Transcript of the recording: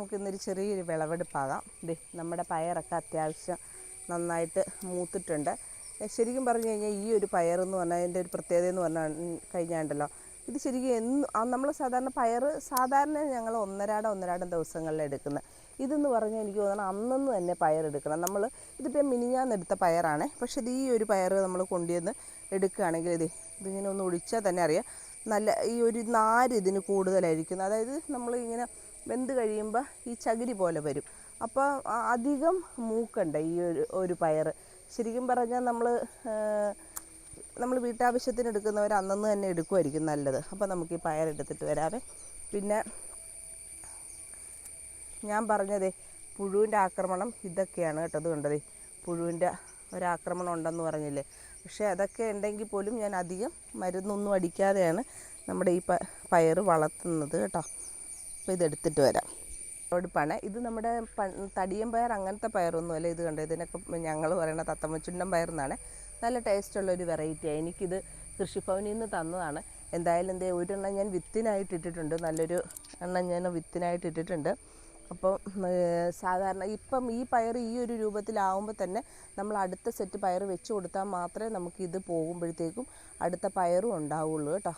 നമുക്കിന്നൊരു ചെറിയൊരു വിളവെടുപ്പാകാം. നമ്മുടെ പയറൊക്കെ അത്യാവശ്യം നന്നായിട്ട് മൂത്തിട്ടുണ്ട്. ശരിക്കും പറഞ്ഞു കഴിഞ്ഞാൽ ഈ ഒരു പയറെന്ന് പറഞ്ഞാൽ അതിൻ്റെ ഒരു പ്രത്യേകത എന്ന് പറഞ്ഞാൽ കഴിഞ്ഞാണ്ടല്ലോ, ഇത് ശരിക്കും നമ്മൾ സാധാരണ സാധാരണ ഞങ്ങൾ ഒന്നരാടം ദിവസങ്ങളിൽ എടുക്കുന്നത്. ഇതെന്ന് പറഞ്ഞാൽ എനിക്ക് തോന്നണം അന്നന്ന് തന്നെ പയറെടുക്കണം. ഇതിപ്പോൾ മിനിഞ്ഞാന്നെടുത്ത പയറാണ്. പക്ഷേ ഇത് ഈ ഒരു പയർ നമ്മൾ കൊണ്ടുവന്ന് എടുക്കുകയാണെങ്കിൽ ഇതിങ്ങനെ ഒന്ന് ഒഴിച്ചാൽ തന്നെ അറിയാം, നല്ല ഈ ഒരു നാര് ഇതിന് കൂടുതലായിരിക്കും. അതായത് നമ്മൾ ഇങ്ങനെ വെന്ത് കഴിയുമ്പോൾ ഈ ചകിരി പോലെ വരും. അപ്പോൾ അധികം മൂക്കണ്ട ഈ ഒരു പയർ. ശരിക്കും പറഞ്ഞാൽ നമ്മൾ വീട്ടാവശ്യത്തിന് എടുക്കുന്നവർ അന്നന്ന് തന്നെ എടുക്കുമായിരിക്കും നല്ലത്. അപ്പോൾ നമുക്ക് ഈ പയറെടുത്തിട്ട് വരാവേ. പിന്നെ ഞാൻ പറഞ്ഞതേ പുഴുവിൻ്റെ ആക്രമണം ഇതൊക്കെയാണ് കേട്ടോ. അത് കണ്ടതേ പുഴുവിൻ്റെ ഒരാക്രമണം ഉണ്ടെന്ന് പറഞ്ഞില്ലേ. പക്ഷേ അതൊക്കെ ഉണ്ടെങ്കിൽ പോലും ഞാൻ അധികം മരുന്നൊന്നും അടിക്കാതെയാണ് നമ്മുടെ ഈ പയർ വളർത്തുന്നത് കേട്ടോ. അപ്പോൾ ഇതെടുത്തിട്ട് വരാം. ഒടുപ്പാണ് ഇത്. നമ്മുടെ തടിയൻ പയർ അങ്ങനത്തെ പയറൊന്നുമല്ല. ഇത് കണ്ടോ, ഇതിനൊക്കെ ഞങ്ങൾ പറയുന്ന തത്തമ്മ ചുണ്ടൻ പയറെന്നാണ്. നല്ല ടേസ്റ്റുള്ളൊരു വെറൈറ്റിയാണ്. എനിക്കിത് കൃഷിഭവനിൽ നിന്ന് തന്നതാണ്. എന്തായാലും ഒരെണ്ണം ഞാൻ വിത്തിനായിട്ടിട്ടിട്ടുണ്ട്. നല്ലൊരു എണ്ണം ഞാൻ വിത്തിനായിട്ടിട്ടിട്ടുണ്ട്. അപ്പോൾ സാധാരണ ഇപ്പം ഈ പയർ ഈ ഒരു രൂപത്തിലാവുമ്പോൾ തന്നെ നമ്മൾ അടുത്ത സെറ്റ് പയർ വെച്ച് കൊടുത്താൽ മാത്രമേ നമുക്കിത് പോകുമ്പോഴത്തേക്കും അടുത്ത പയറും ഉണ്ടാവുള്ളൂ കേട്ടോ.